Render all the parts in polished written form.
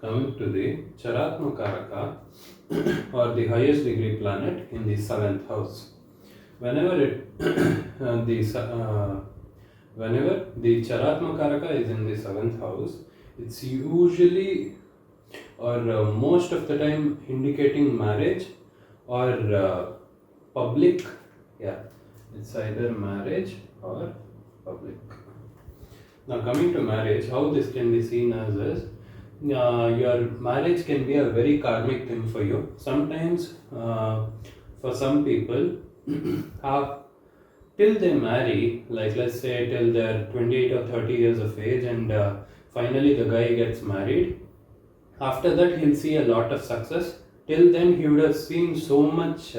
coming to the Chara Atmakaraka or the highest degree planet in the 7th house. Whenever it whenever the Chara Atmakaraka is in the 7th house, it's usually or most of the time indicating marriage or public. Yeah, it's either marriage or public. Now, coming to marriage, how this can be seen as is your marriage can be a very karmic thing for you. Sometimes, for some people, till they marry, like let's say till they're 28 or 30 years of age, and finally the guy gets married. After that, he'll see a lot of success. Till then, he would have seen so much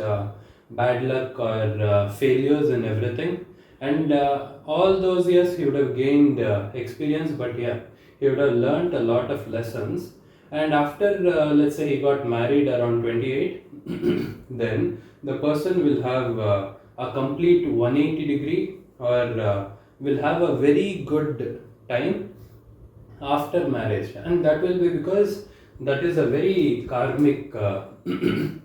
bad luck or failures in everything, and all those years he would have gained experience. But yeah, he would have learned a lot of lessons. And after, let's say, he got married around 28, then the person will have a complete 180 degree or will have a very good time after marriage, and that will be because that is a very karmic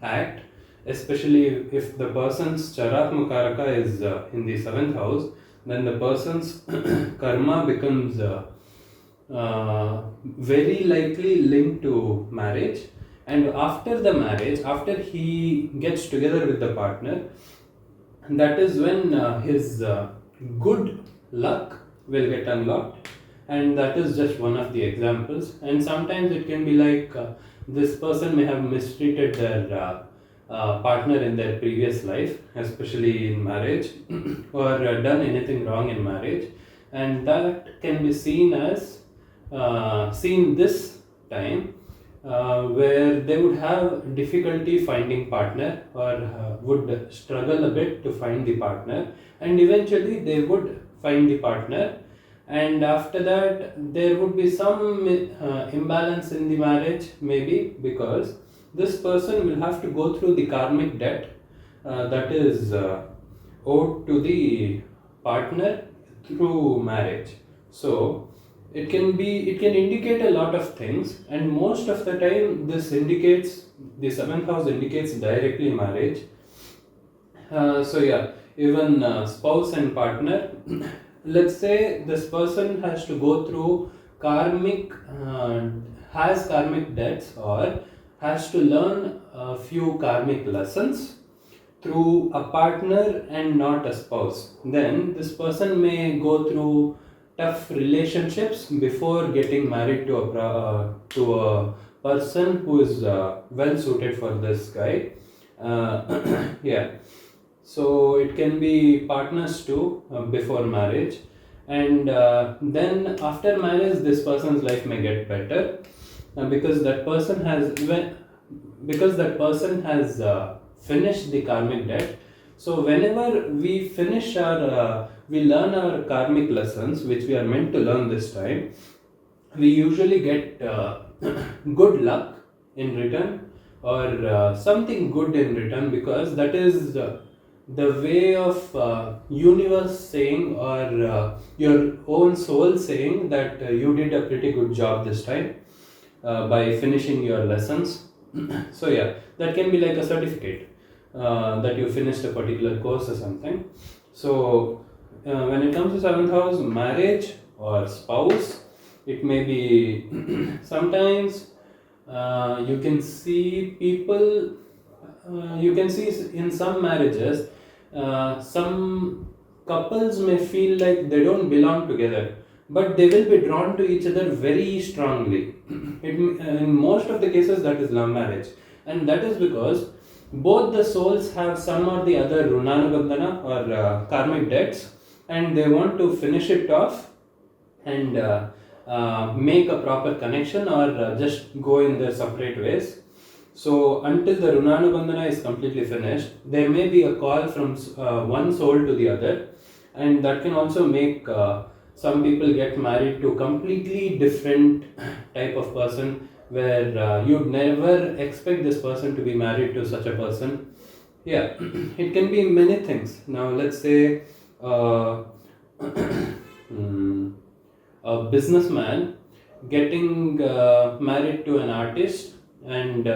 act, especially if the person's Chara Atmakaraka is in the 7th house. Then the person's karma becomes very likely linked to marriage, and after the marriage, after he gets together with the partner, that is when his good luck will get unlocked. And that is just one of the examples. And sometimes it can be like this person may have mistreated their partner in their previous life, especially in marriage, or done anything wrong in marriage, and that can be seen as seen this time where they would have difficulty finding partner, or would struggle a bit to find the partner, and eventually they would find the partner. And after that, there would be some imbalance in the marriage, maybe because this person will have to go through the karmic debt that is owed to the partner through marriage. So it can indicate a lot of things, and most of the time this indicates, the 7th house indicates directly marriage. So yeah, even spouse and partner, let's say this person has to go through has karmic debts, or has to learn a few karmic lessons through a partner and not a spouse. Then this person may go through tough relationships before getting married to a person who is well suited for this guy. Yeah, so it can be partners too before marriage, and then after marriage this person's life may get better because that person has finished the karmic debt. So whenever we finish we learn our karmic lessons which we are meant to learn this time, we usually get good luck in return, or something good in return, because that is the way of universe saying, or your own soul saying that you did a pretty good job this time by finishing your lessons. So yeah, that can be like a certificate that you finished a particular course or something. So when it comes to 7th house, marriage or spouse, it may be sometimes you can see people, you can see in some marriages, some couples may feel like they don't belong together, but they will be drawn to each other very strongly. In most of the cases, that is love marriage, and that is because both the souls have some or the other runanubandhana or karmic debts, and they want to finish it off and make a proper connection, or just go in their separate ways. So until the runanubandhana is completely finished, there may be a call from one soul to the other, and that can also make some people get married to completely different type of person, where you'd never expect this person to be married to such a person. Yeah, it can be many things. Now let's say a businessman getting married to an artist, and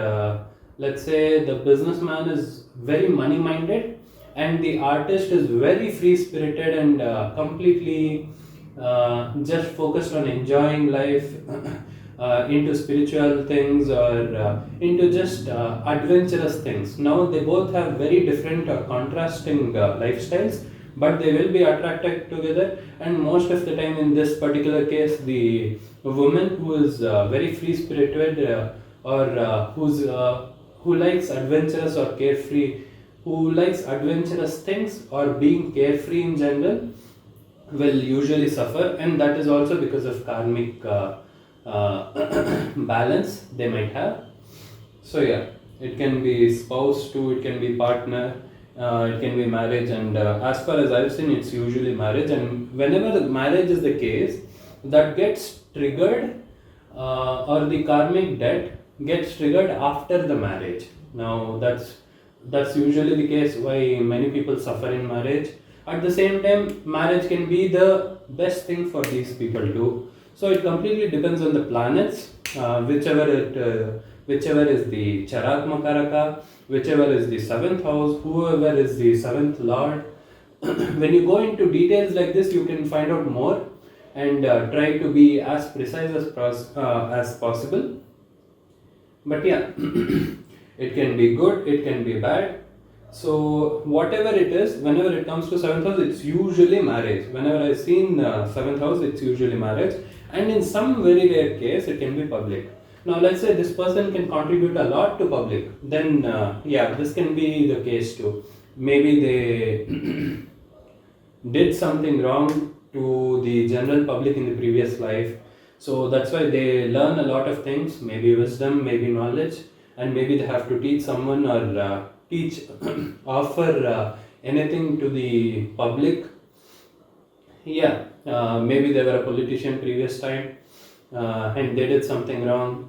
let's say the businessman is very money minded and the artist is very free spirited and completely just focused on enjoying life, into spiritual things, or into just adventurous things. Now they both have very different contrasting lifestyles, but they will be attracted together. And most of the time in this particular case, the woman who is very free spirited, or who likes adventurous or carefree, who likes adventurous things or being carefree in general, will usually suffer, and that is also because of karmic balance they might have. So yeah, it can be spouse too, it can be partner, it can be marriage, and as far as I've seen, it's usually marriage. And whenever the marriage is the case, that gets triggered, or the karmic debt gets triggered after the marriage. Now that's usually the case why many people suffer in marriage. At the same time, marriage can be the best thing for these people too. So it completely depends on the planets, whichever is the Chara Atmakaraka, whichever is the seventh house, whoever is the seventh lord. When you go into details like this, you can find out more and try to be as precise as possible. But yeah, it can be good, it can be bad. So whatever it is, whenever it comes to seventh house, it's usually marriage. Whenever I've seen seventh house, it's usually marriage, and in some very rare case, it can be public. Now let's say this person can contribute a lot to public, then yeah, this can be the case too. Maybe they did something wrong to the general public in the previous life, so that's why they learn a lot of things, maybe wisdom, maybe knowledge, and maybe they have to teach someone, or teach offer anything to the public. Yeah, maybe they were a politician previous time, and they did something wrong,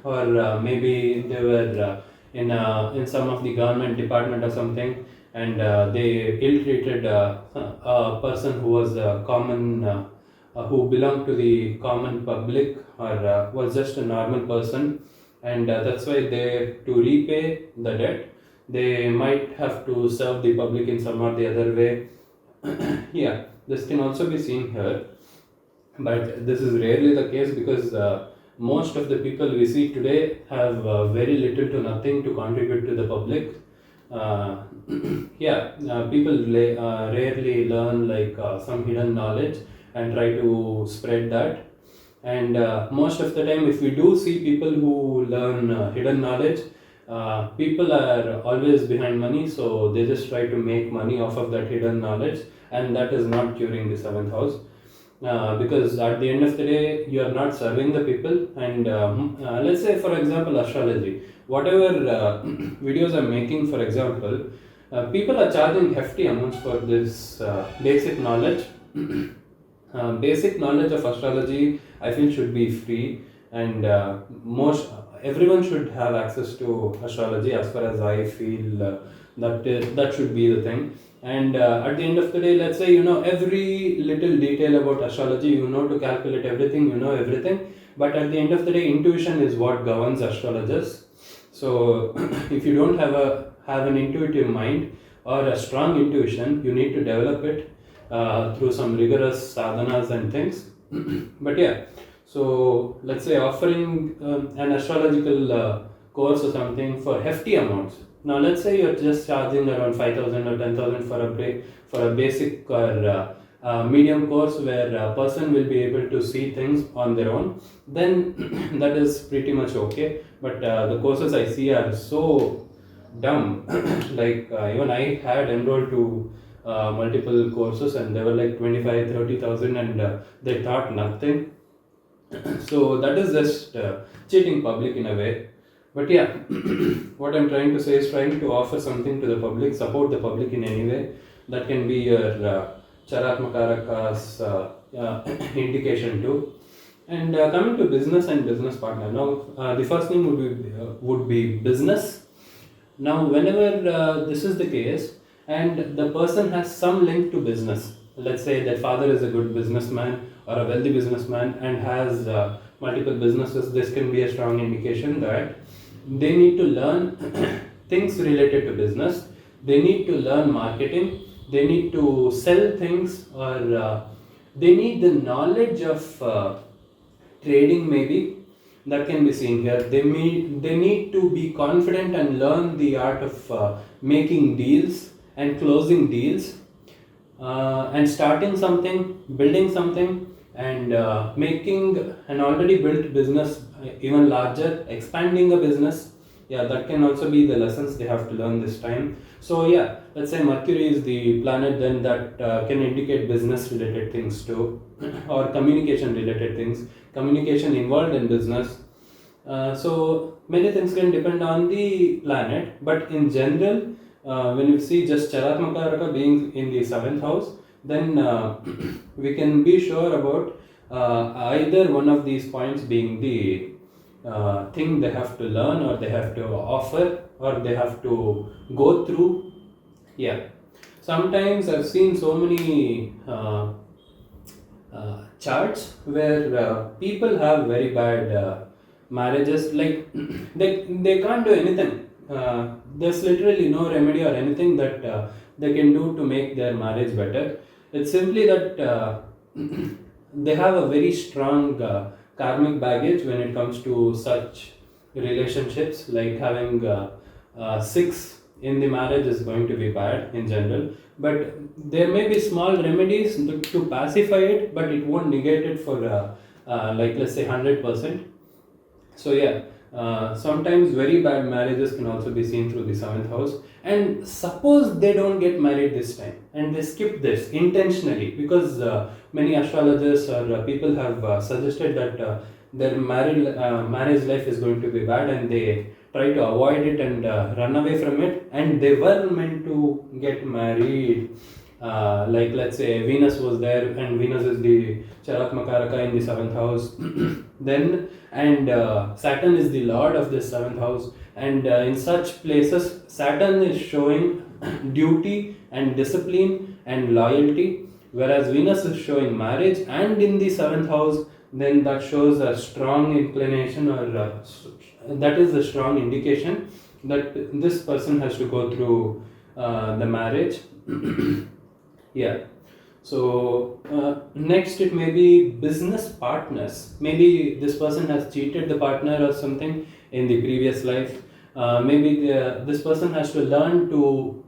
or maybe they were in some of the government department or something, and they ill-treated a person who was common, who belonged to the common public, or was just a normal person, and that's why they, to repay the debt, they might have to serve the public in some or the other way. Yeah, this can also be seen here, but this is rarely the case, because most of the people we see today have very little to nothing to contribute to the public. uh, yeah, people rarely learn like some hidden knowledge and try to spread that. And most of the time, if we do see people who learn hidden knowledge, people are always behind money, so they just try to make money off of that hidden knowledge, and that is not curing the seventh house. Because at the end of the day, you are not serving the people. And let's say, for example, astrology, whatever videos I'm making, for example, people are charging hefty amounts for this basic knowledge. Basic knowledge of astrology, I feel, should be free, and most everyone should have access to astrology. As far as I feel, that should be the thing. And at the end of the day, let's say you know every little detail about astrology, you know to calculate everything, you know everything. But at the end of the day, intuition is what governs astrologers. So if you don't have an intuitive mind or a strong intuition, you need to develop it through some rigorous sadhanas and things. But yeah, so let's say offering an astrological course or something for hefty amounts. Now let's say you're just charging around 5,000 or 10,000 for a basic or medium course where a person will be able to see things on their own, then that is pretty much okay. But the courses I see are so dumb. Like even I had enrolled to multiple courses, and they were like 25-30,000, and they taught nothing. So that is just cheating public in a way. But yeah, what I'm trying to say is trying to offer something to the public, support the public in any way. That can be your Chara Atmakaraka's indication too. And coming to business and business partner, now the first thing would be business. Now, whenever this is the case, and the person has some link to business, let's say their father is a good businessman or a wealthy businessman and has multiple businesses, this can be a strong indication that they need to learn things related to business. They need to learn marketing. They need to sell things, or they need the knowledge of trading, maybe. That can be seen here. They need to be confident and learn the art of making deals and closing deals, and starting something, building something, and making an already built business even larger, expanding a business. Yeah, that can also be the lessons they have to learn this time. So yeah, let's say Mercury is the planet then that can indicate business related things too, or communication related things, communication involved in business. So many things can depend on the planet, but in general, when you see just Chara Atmakaraka being in the 7th house, then we can be sure about either one of these points being the thing they have to learn, or they have to offer, or they have to go through. Yeah, sometimes I've seen so many charts where people have very bad marriages, like they can't do anything. There's literally no remedy or anything that they can do to make their marriage better. It's simply that they have a very strong karmic baggage when it comes to such relationships, like having 6 in the marriage is going to be bad in general. But there may be small remedies to pacify it, but it won't negate it for like let's say 100%. So yeah, sometimes very bad marriages can also be seen through the 7th house. And suppose they don't get married this time and they skip this intentionally, because many astrologers or people have suggested that their marriage life is going to be bad, and they try to avoid it and run away from it, and they were meant to get married. Like let's say Venus was there, and Venus is the Chara Atmakaraka in the 7th house. Then and Saturn is the lord of this 7th house, and in such places Saturn is showing duty and discipline and loyalty, whereas Venus is showing marriage and in the 7th house, then that shows a strong inclination, or that is a strong indication that this person has to go through the marriage. Yeah. So next it may be business partners. Maybe this person has cheated the partner or something in the previous life. Maybe this person has to learn to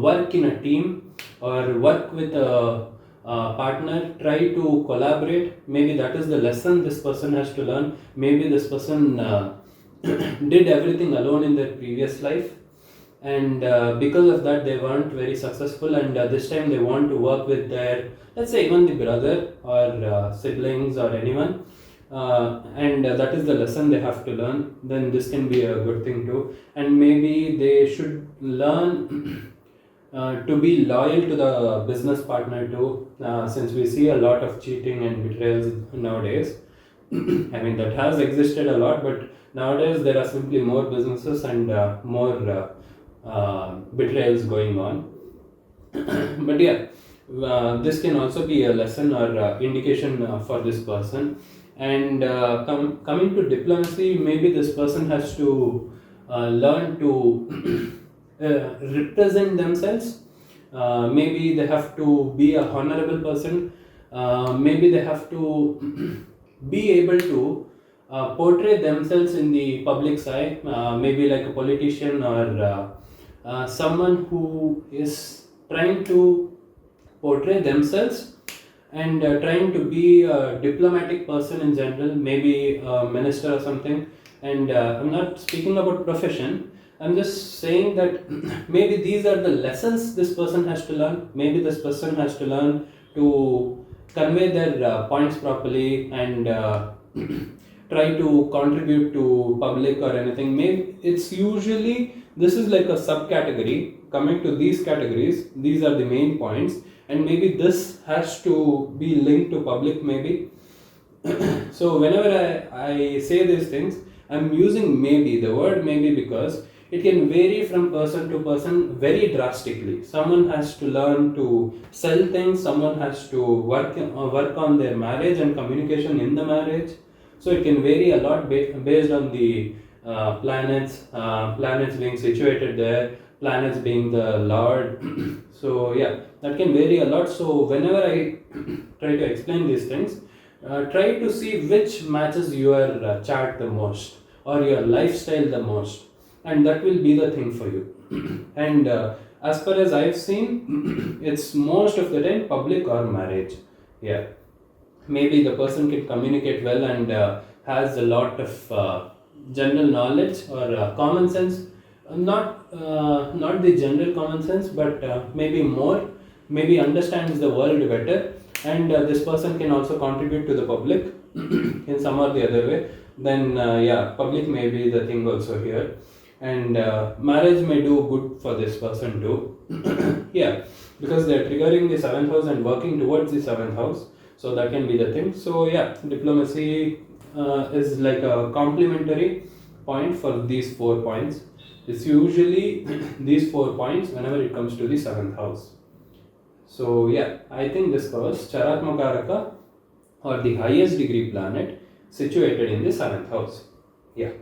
work in a team, or work with a partner, try to collaborate. Maybe that is the lesson this person has to learn. Maybe this person did everything alone in their previous life, and because of that they weren't very successful, and this time they want to work with their, let's say, even the brother or siblings or anyone, and that is the lesson they have to learn. Then this can be a good thing too. And maybe they should learn to be loyal to the business partner too, since we see a lot of cheating and betrayals nowadays. I mean, that has existed a lot, but nowadays there are simply more businesses and more betrayals going on. But yeah, this can also be a lesson or indication for this person. And coming to diplomacy, maybe this person has to learn to represent themselves. Maybe they have to be a honorable person. Maybe they have to be able to portray themselves in the public's eye, maybe like a politician, or someone who is trying to portray themselves and trying to be a diplomatic person in general, maybe a minister or something. And I'm not speaking about profession, I'm just saying that maybe these are the lessons this person has to learn. Maybe this person has to learn to convey their points properly, and try to contribute to public or anything. Maybe it's usually, this is like a subcategory. Coming to these categories, these are the main points, and maybe this has to be linked to public, maybe. So whenever I say these things, I'm using maybe, the word maybe, because it can vary from person to person very drastically. Someone has to learn to sell things, someone has to work on their marriage and communication in the marriage, So it can vary a lot based on the planets being situated there, planets being the Lord. So yeah, that can vary a lot. So whenever I try to explain these things, try to see which matches your chart the most or your lifestyle the most, and that will be the thing for you. And as far as I've seen, it's most of the time public or marriage. Yeah, maybe the person can communicate well and has a lot of general knowledge or common sense. Not the general common sense, but maybe more, maybe understands the world better, and this person can also contribute to the public in some or the other way. Then yeah, public may be the thing also here, and marriage may do good for this person too. Yeah, because they're triggering the seventh house and working towards the seventh house, so that can be the thing. So yeah, diplomacy is like a complementary point for these 4 points. It's usually these 4 points whenever it comes to the seventh house. So yeah, I think this covers Chara Atmakaraka, or the highest degree planet situated in the seventh house. Yeah.